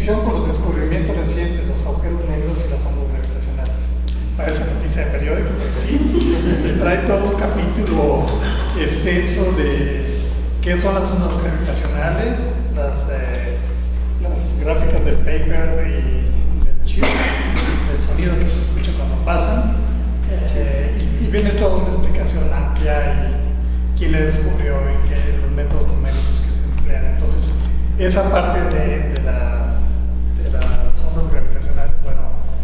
ficción con los descubrimientos recientes, los agujeros negros y las ondas gravitacionales. Parece noticia de periódico, pero sí, trae todo un capítulo extenso de qué son las ondas gravitacionales, las gráficas del paper y del chip, del sonido que se escucha cuando pasan, y viene toda una explicación amplia y quién le descubrió y los métodos numéricos que se emplean. Entonces, esa parte de las ondas gravitacionales, bueno,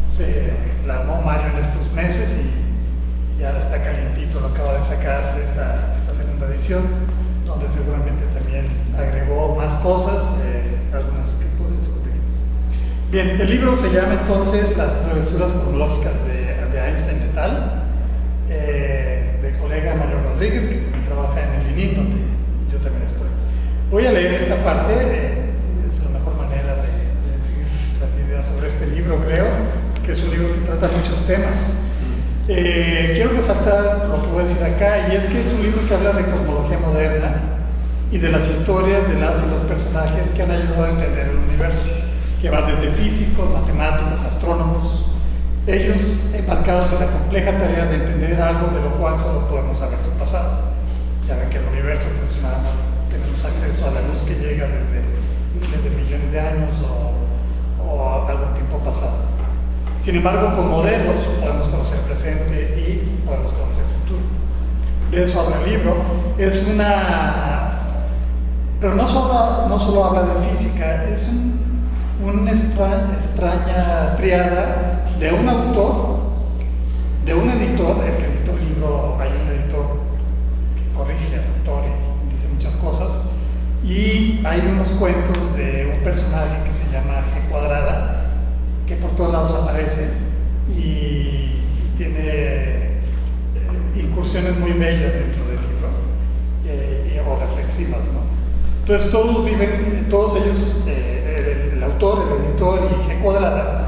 se la armó Mario en estos meses y ya está calientito, lo acaba de sacar esta segunda edición, donde seguramente también agregó más cosas, algunas que pude descubrir. Bien, el libro se llama entonces Las travesuras cosmológicas de Einstein et al., del colega Mario Rodríguez, que también trabaja en el ININ, donde yo también estoy. Voy a leer esta parte, es la mejor manera de decir las ideas sobre este libro, creo, que es un libro que trata muchos temas. Quiero resaltar lo que voy a decir acá, y es que es un libro que habla de cosmología moderna y de las historias de las y los personajes que han ayudado a entender el universo, que van desde físicos, matemáticos, astrónomos, ellos embarcados en la compleja tarea de entender algo de lo cual solo podemos saber su pasado. Ya ven que el universo, pues nada más tenemos acceso a la luz que llega desde miles de millones de años o algún tiempo pasado. Sin embargo, con modelos podemos conocer el presente y podemos conocer el futuro. De eso habla el libro. Pero no solo habla de física, es una extraña triada de un autor, de un editor, el que editó el libro. Hay un editor que corrige al autor y dice muchas cosas, y hay unos cuentos de un personaje que se llama G Cuadrada, que por todos lados aparece y tiene incursiones muy bellas dentro del libro, o reflexivas, ¿no? Entonces todos ellos, el autor, el editor y G Cuadrada,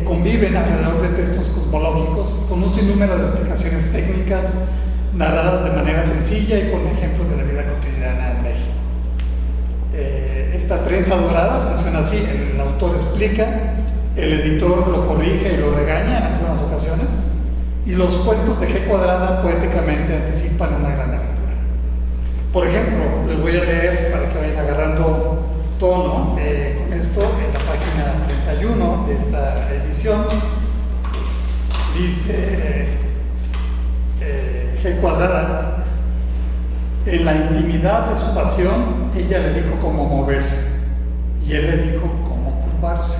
conviven alrededor de textos cosmológicos con un sinnúmero de explicaciones técnicas narradas de manera sencilla y con ejemplos de la vida cotidiana en México. Esta trenza dorada funciona así: el autor explica, el editor lo corrige y lo regaña en algunas ocasiones, y los cuentos de G Cuadrada poéticamente anticipan una gran aventura. Por ejemplo, les voy a leer para que vayan agarrando tono con esto. En la página 31 de esta edición dice G Cuadrada: en la intimidad de su pasión, ella le dijo cómo moverse y él le dijo cómo curvarse.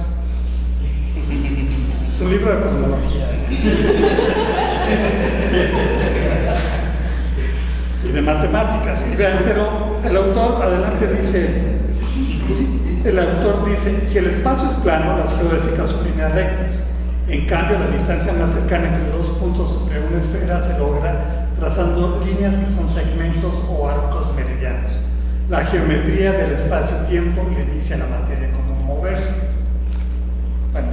Es un libro de cosmología y de matemáticas. Y vean, pero el autor adelante dice, si el espacio es plano, las geodésicas son líneas rectas. En cambio, la distancia más cercana entre dos puntos sobre una esfera se logra trazando líneas que son segmentos o arcos meridianos. La geometría del espacio-tiempo le dice a la materia cómo moverse. Bueno,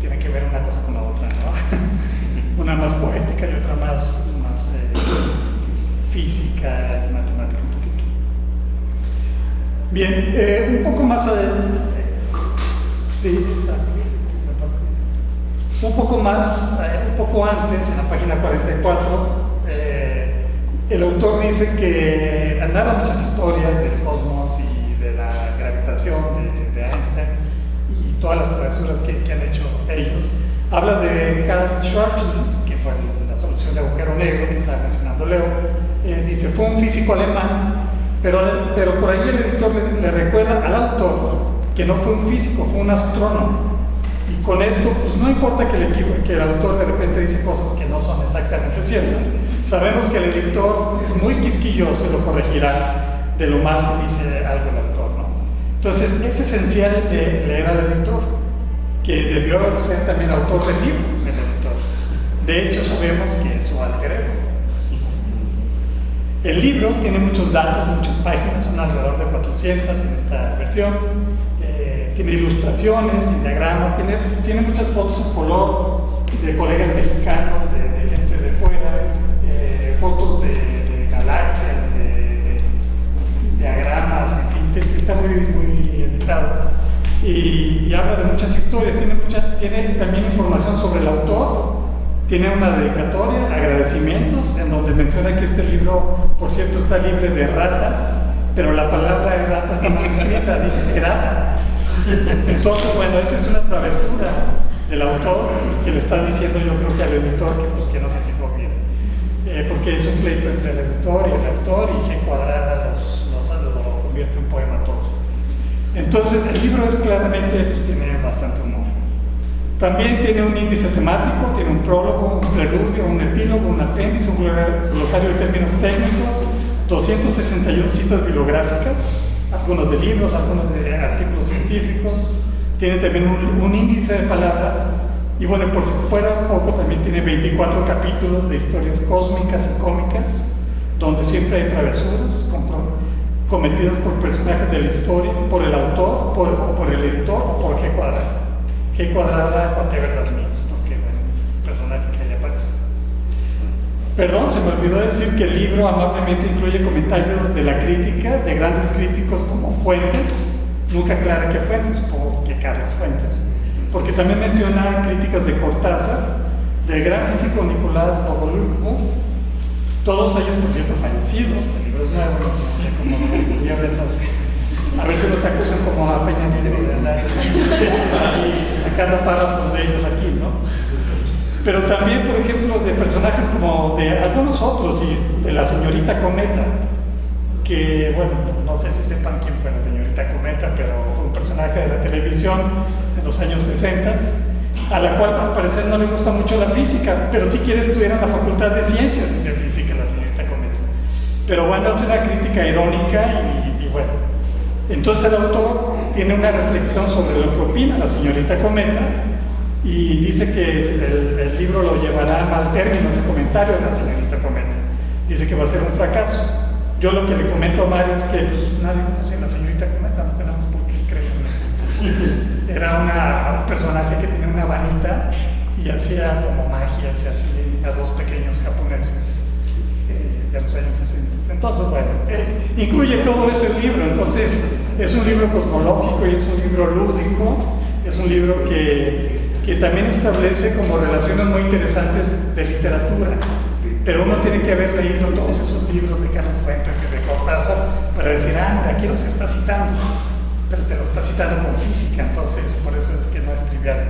tiene que ver una cosa con la otra, ¿no? Una más poética y otra más física y matemática un poquito. Bien, un poco más adelante. Sí, exacto. Un poco antes, en la página 44, el autor dice que narra muchas historias del cosmos y de la gravitación de Einstein y todas las travesuras que han hecho ellos. Habla de Karl Schwarzschild, que fue la solución de agujero negro que estaba mencionando Leo. Dice, fue un físico alemán, pero por ahí el editor le recuerda al autor que no fue un físico, fue un astrónomo. Y con esto, pues no importa que el autor de repente dice cosas que no son exactamente ciertas. Sabemos que el editor es muy quisquilloso y lo corregirá de lo mal que dice algo el autor, ¿no? Entonces, es esencial leer al editor, que debió ser también autor del libro, el editor. De hecho, sabemos que es su alter ego. El libro tiene muchos datos, muchas páginas, son alrededor de 400 en esta versión. Tiene ilustraciones y diagramas, tiene muchas fotos en color de colegas mexicanos, de gente de fuera, fotos de galaxias, de diagramas, en fin, está muy editado. y habla de muchas historias, tiene también información sobre el autor, tiene una dedicatoria, agradecimientos, en donde menciona que este libro, por cierto, está libre de erratas, pero la palabra errata está mal escrita, dice errata. Entonces, bueno, esa es una travesura del autor que le está diciendo, yo creo que al editor que no se fijó bien, porque es un pleito entre el editor y el autor, y G cuadrada lo convierte en poema todo. Entonces, el libro es claramente, pues tiene bastante humor. También tiene un índice temático, tiene un prólogo, un preludio, un epílogo, un apéndice, un glosario de términos técnicos, 261 citas bibliográficas, algunos de libros, algunos de artículos científicos. Tiene también un índice de palabras, y bueno, por si fuera poco, también tiene 24 capítulos de historias cósmicas y cómicas, donde siempre hay travesuras cometidas por personajes de la historia, por el autor, o por el editor, o por G cuadrada. G cuadrada, whatever that means, porque bueno, es un personaje que ahí aparece. Perdón, se me olvidó decir que el libro amablemente incluye comentarios de la crítica, de grandes críticos como Fuentes, nunca aclara qué Fuentes, supongo que Carlos Fuentes, porque también menciona críticas de Cortázar, del gran físico Nicolás Bogoliubov, todos ellos, por cierto, fallecidos. El libro es nuevo, no sé cómo ya ves esas. A ver si no te acusan como a Peña Nieto de andar y sacando párrafos de ellos aquí, ¿no? Pero también, por ejemplo, de personajes como de algunos otros, y de la señorita Cometa, que, bueno, no sé si sepan quién fue la señorita Cometa, pero fue un personaje de la televisión en los años 60, a la cual al parecer no le gusta mucho la física, pero sí quiere estudiar en la Facultad de Ciencias y de Física, la señorita Cometa. Pero bueno, es una crítica irónica y bueno. Entonces el autor tiene una reflexión sobre lo que opina la señorita Cometa y dice que el libro lo llevará a mal término, ese comentario de la señorita Cometa. Dice que va a ser un fracaso. Yo lo que le comento a Mario es que pues, nadie conoce a la señorita Cometa, no tenemos por qué creerlo. Era un personaje que tenía una varita y hacía como magia, se hacía a dos pequeños japoneses de los años 60. Entonces, bueno, incluye todo eso el libro. Entonces, es un libro cosmológico y es un libro lúdico, es un libro que también establece como relaciones muy interesantes de literatura. Pero uno tiene que haber leído todos esos libros de Carlos Fuentes y de Cortázar para decir, mira, aquí los está citando, pero te lo está citando con física, entonces por eso es que no es trivial.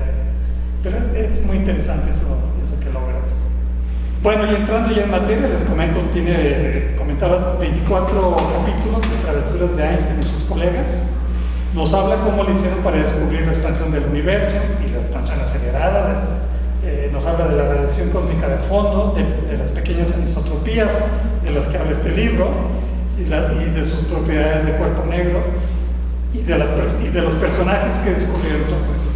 Pero es muy interesante eso que logra. Bueno, y entrando ya en materia, les comento, comentaba 24 capítulos de travesuras de Einstein y sus colegas. Nos habla cómo le hicieron para descubrir la expansión del universo y la expansión acelerada. Nos habla de la radiación cósmica de fondo, de las pequeñas anisotropías de las que habla este libro, y de sus propiedades de cuerpo negro, y de los personajes que descubrieron todo esto.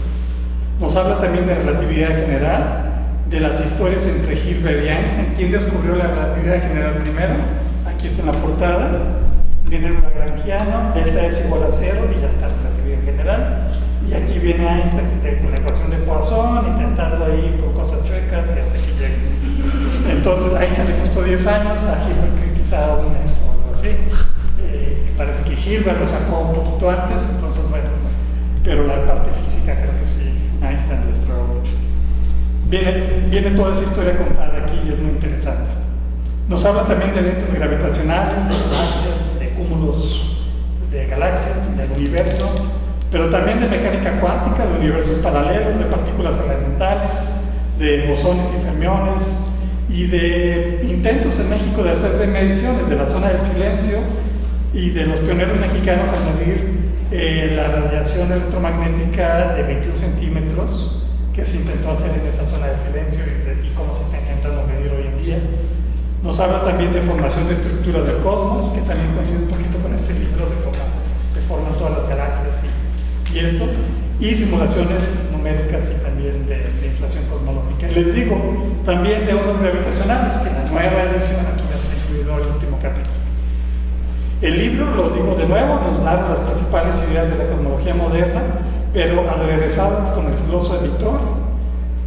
Nos habla también de relatividad general, de las historias entre Hilbert y Einstein. ¿Quién descubrió la relatividad general primero? Aquí está en la portada. Viene un lagrangiano, delta es igual a 0 y ya está la relatividad general. Y aquí viene Einstein con la ecuación de Poisson, intentando ahí con cosas chuecas y hasta que llegue. Entonces a Einstein le costó 10 años, a Hilbert quizá un mes o algo así. Parece que Hilbert lo sacó un poquito antes, entonces bueno, pero la parte física creo que sí, Einstein le exploró mucho. Viene toda esa historia contada aquí y es muy interesante. Nos habla también de lentes gravitacionales, de galaxias, de cúmulos de galaxias, del universo, pero también de mecánica cuántica, de universos paralelos, de partículas elementales, de bosones y fermiones, y de intentos en México de hacer mediciones de la zona del silencio y de los pioneros mexicanos al medir la radiación electromagnética de 21 centímetros que se intentó hacer en esa zona del silencio y cómo se está intentando medir hoy en día. Nos habla también de formación de estructura del cosmos, que también coincide un poquito con este libro de cómo se forman todas las galaxias y esto, y simulaciones numéricas y también de inflación cosmológica. Y les digo, también de ondas gravitacionales, que en la nueva edición aquí ya se ha incluido el último capítulo. El libro, lo digo de nuevo, nos narra las principales ideas de la cosmología moderna, pero aderezadas con el celoso editor,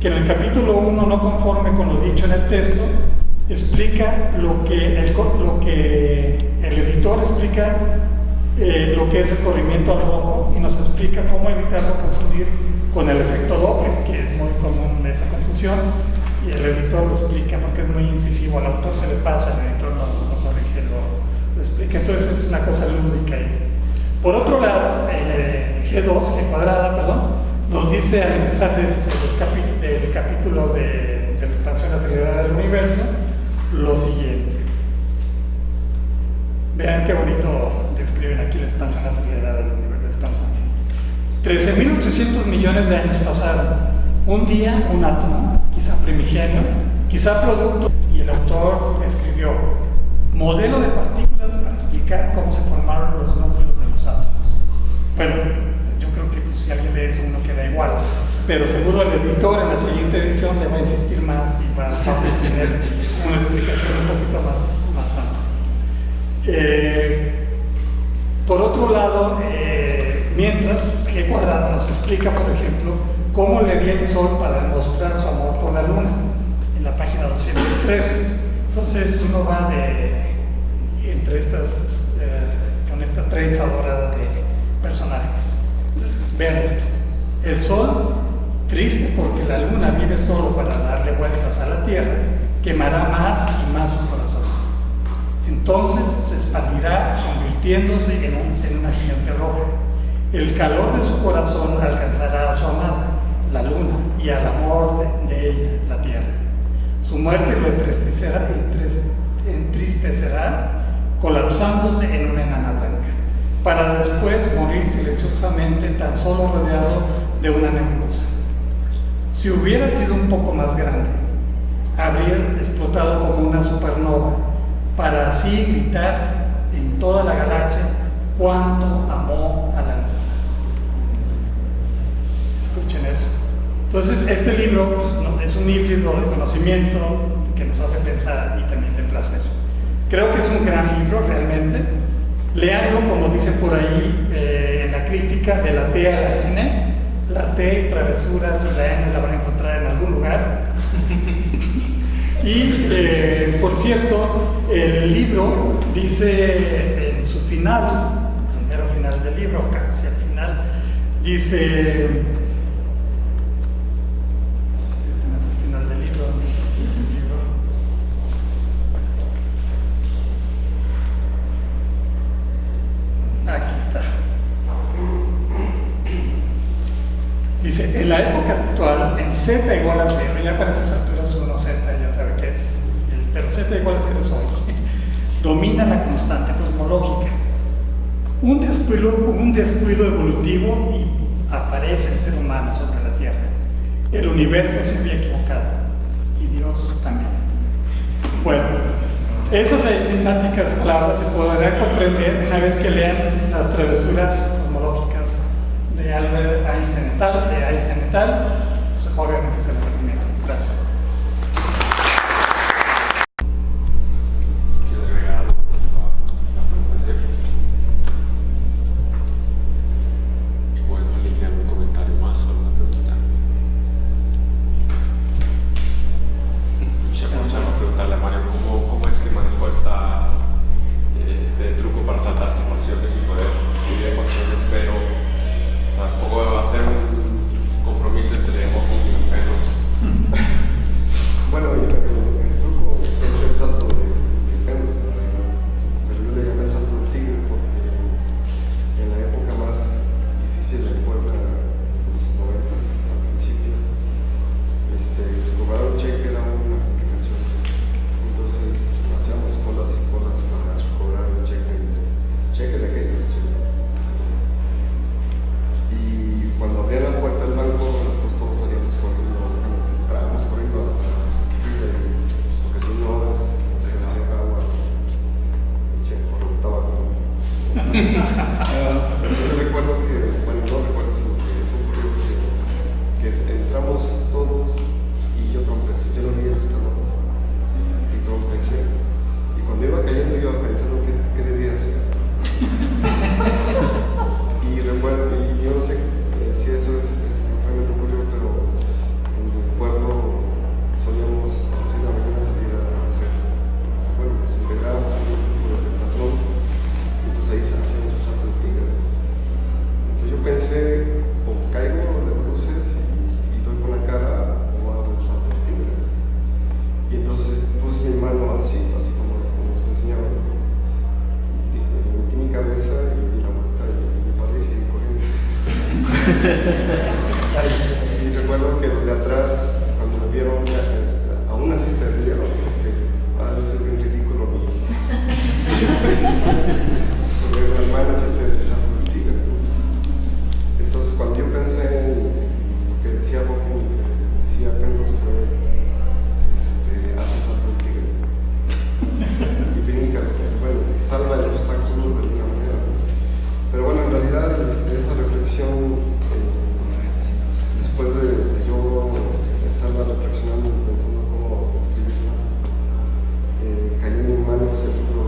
que en el capítulo 1, no conforme con lo dicho en el texto, explica lo que el editor explica lo que es el corrimiento al rojo y nos explica cómo evitarlo confundir con el efecto Doppler, que es muy común esa confusión, y el editor lo explica porque es muy incisivo, al autor se le pasa, el editor lo corrige, lo explica, entonces es una cosa lúdica ahí. Por otro lado, el G2, G cuadrada, perdón, nos dice al empezar del capítulo de la expansión acelerada del universo lo siguiente. Vean qué bonito describen aquí la expansión acelerada del universo. 13.800 millones de años pasaron. Un día, un átomo, quizá primigenio, quizá producto, y el autor escribió modelo de partículas para explicar cómo se formaron los núcleos de los átomos. Bueno, yo creo que pues, si alguien lee eso uno queda igual, pero seguro el editor en la siguiente edición le va a insistir más y vamos a tener una explicación un poquito más amplia. Por otro lado, mientras G cuadrado nos explica, por ejemplo, cómo le haría el Sol para demostrar su amor por la Luna, en la página 213. Entonces uno va entre estas, con esta trenza dorada de personajes. Vean esto. El Sol, triste porque la Luna vive solo para darle vueltas a la Tierra, quemará más y más su corazón. Entonces se expandirá convirtiéndose en una gigante roja. El calor de su corazón alcanzará a su amada, la Luna, y al amor de ella, la Tierra. Su muerte lo entristecerá colapsándose en una enana blanca, para después morir silenciosamente tan solo rodeado de una nebulosa. Si hubiera sido un poco más grande, habría explotado como una supernova, para así gritar en toda la galaxia cuánto amó a la Luna. Escuchen eso. Entonces, este libro pues, no, es un híbrido de conocimiento que nos hace pensar y también de placer. Creo que es un gran libro realmente. Léanlo, como dice por ahí en la crítica, de la T a la N. La T, travesuras, y la N la van a encontrar en algún lugar. Y, por cierto, el libro dice en su final, el mero final del libro, casi al final, dice, este no es el final del libro, ¿dónde está el final del libro? Aquí está. Dice, en la época actual, en Z igual a 0, ya para esas alturas uno Z ya sabe qué es, pero Z igual a 0 es hoy, domina la constante cosmológica. Un descuido evolutivo y aparece el ser humano sobre la Tierra. El universo se había equivocado y Dios también. Bueno, esas enigmáticas palabras se podrán comprender una vez que lean las travesuras cosmológicas de Albert Einstein et al., pues obviamente se lo recomiendo. Gracias. Quiero agregar algo a la pregunta de Jeffrey. Y bueno, alguien quiere algún comentario más sobre la pregunta. Ya aprovechamos a preguntarle a Mario cómo es que manejó este truco para saltar situaciones y poder escribir ecuaciones, pero o sea, tampoco va a ser un compromiso entre Hawking y Penrose. Bueno, el truco es el salto de Penrose, pero yo le llamé el salto del tigre porque en la época más difícil del pueblo, en los 90 al principio, cobrar un cheque era una complicación. Entonces hacíamos colas y colas para cobrar un cheque de aquellos. Y cuando abría la puerta del banco, nosotros todos salíamos corriendo, entrábamos corriendo a la porque si no horas se hacía agua, checo, estaba como. Yo recuerdo que, bueno, no recuerdo, sino que eso ocurrió que entramos todos y yo trompecé, yo no vi el escalón y trompecé. Y cuando iba cayendo, yo iba pensando qué debía hacer. Y recuerdo, y yo no sé si eso realmente ocurrió, pero en el pueblo solíamos a las 6 de la mañana salir a hacer, bueno, nos integrábamos en un grupo de pentatlón, y entonces ahí se hacían sus saltos pensé, o caigo de bruces y doy con la cara, o hago el salto del tigre. Y entonces puse mi mano así como se enseñaba. Metí mi cabeza y di la vuelta y me paré y seguí corriendo. Y recuerdo que desde atrás, cuando me vieron, aún así se rieron, porque a veces es bien ridículo porque las manos se hacen el salto del tigre. Entonces, cuando yo pensé en lo que decía Joaquín, decía Penrose, fue hace el salto del tigre. Y brinca, bueno, salva el obstáculo de alguna manera. Pero bueno, en realidad esa reflexión, después de yo estarla reflexionando y pensando cómo escribirla, cayó en mis manos el libro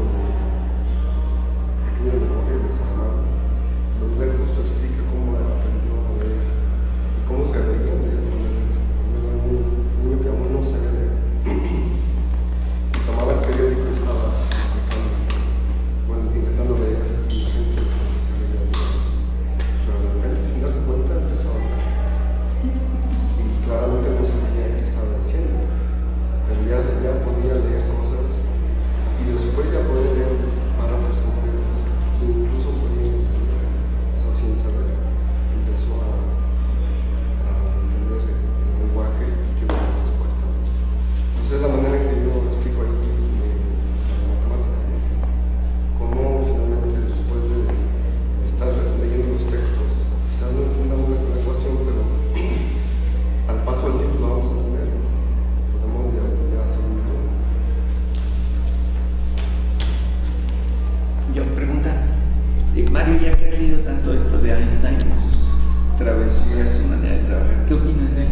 Pequeñas Memorias de Saramago, donde él justo explica cómo aprendió a leer y cómo se veía de él cuando era un niño que aún no sabía leer. Tomaba el periódico y estaba intentando leer y la gente se veía leer. Pero de repente, sin darse cuenta, empezó a hablar. Y claramente no sabía qué estaba diciendo, pero ya podía leer cosas y después ya podía leer párrafos completos e incluso podía entender, o sea, sin saber, empezó a entender el lenguaje y que hubo una respuesta. Entonces es la manera en que yo explico ahí de la matemática, ¿no? Cómo finalmente después de estar leyendo los textos, quizás no entendamos la ecuación, pero al paso del tiempo lo vamos a entender, podemos ya hacer un error. Yo pregunta, Mario, ya que has leído tanto esto de Einstein y sus travesuras, su manera de trabajar, ¿qué opinas de él?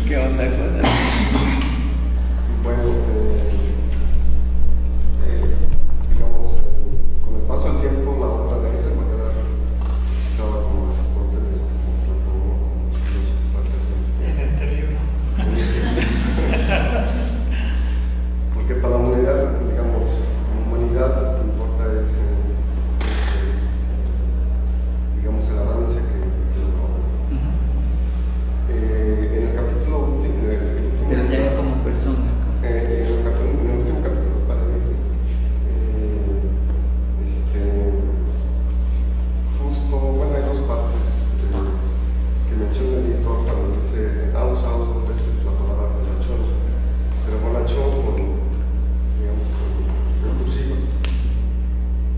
¿Qué onda? Cuéntame. Bueno, digamos, con el paso del tiempo, la obra de Einstein va a quedar registrada como Aristóteles, como Platón, como los filósofos En este libro. Porque para la humanidad, digamos, como humanidad, lo que importa es digamos, el avance que logró. En el capítulo último, Pero ya como persona. en el último capítulo, para mí, justo, bueno, hay dos partes que menciona el editor cuando dice, ha usado dos veces la palabra bonachón, pero bonachón digamos, con cursivas.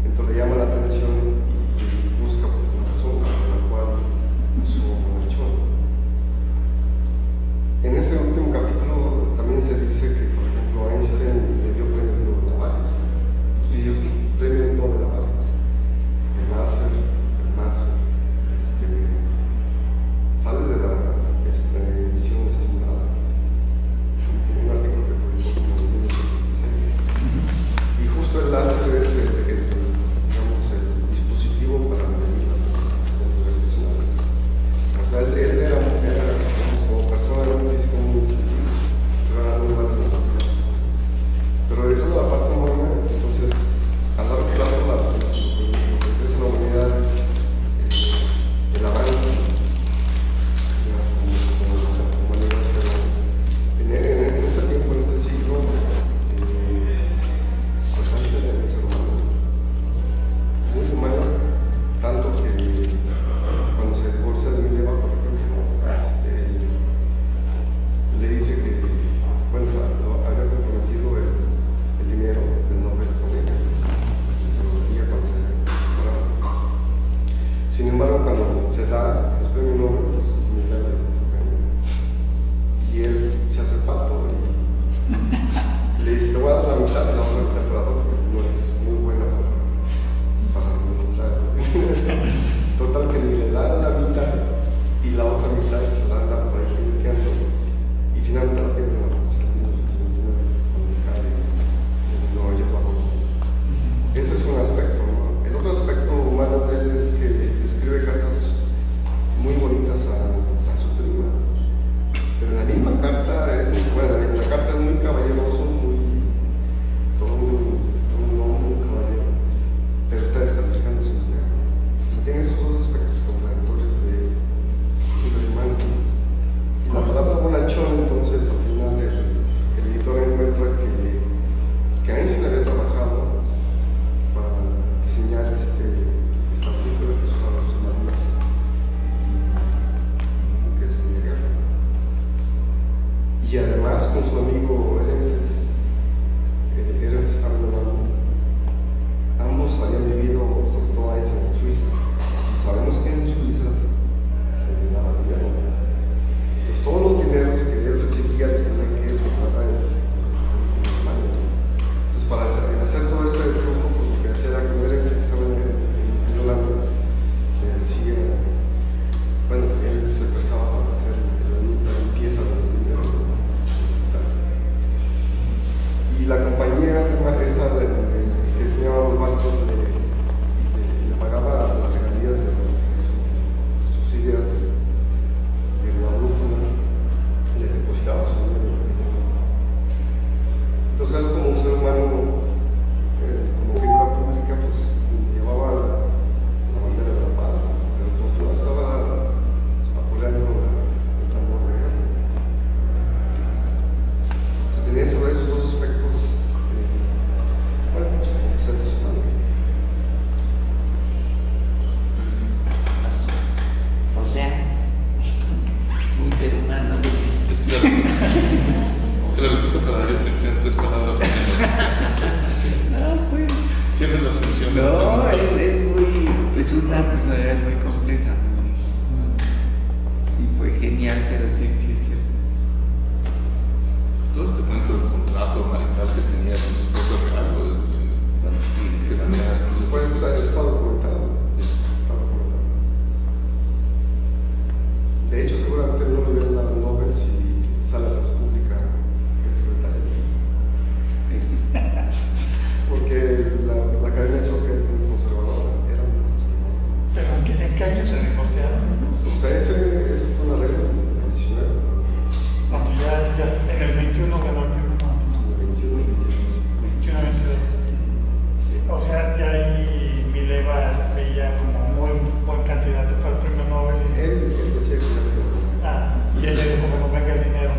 Entonces le llama la atención y busca una razón por la cual usó bonachón. En ese último capítulo también se dice que, por ejemplo, Einstein tiene la función de No, hacer- es una personalidad muy compleja. Sí, fue genial, pero sí, sí es cierto. Todo este cuento del contrato marital que tenía con su esposa real, pues, que tenía. Pues está documentado. Está documentado. De hecho, seguramente no le hubieran dado el Nobel si sale a la luz pública este detalle. Porque la Academia Sueca es muy conservadora, era muy conservadora. ¿Pero en qué año se divorciaron ellos? O sea, ese fue un arreglo en el 19, Cuando ya en el 21 ganó el premio Nobel. en el 21 y 22. 21, 22. O sea, ya ahí Mileva veía como muy buen candidato para el premio Nobel. Él decía que ya Y ella dijo, bueno, venga el dinero.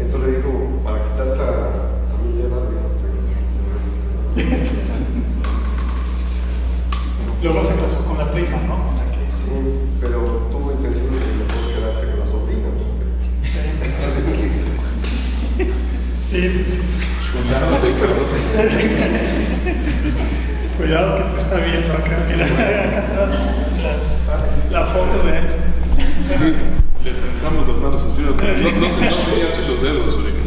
entonces le dijo, para quitarse a mí lleva, dijo, Luego se casó con la prima, ¿no? Con la que sí, pero tuvo intención de que mejor quedarse con la sobrina. Sí, sí. Cuidándote, cabrón. Cuidado que te está viendo acá. Mira, acá atrás la foto de este. Le tentamos las manos encima, pero no tenía así los dedos, ahorita.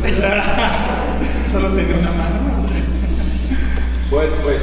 Solo tenía una mano. Bueno, pues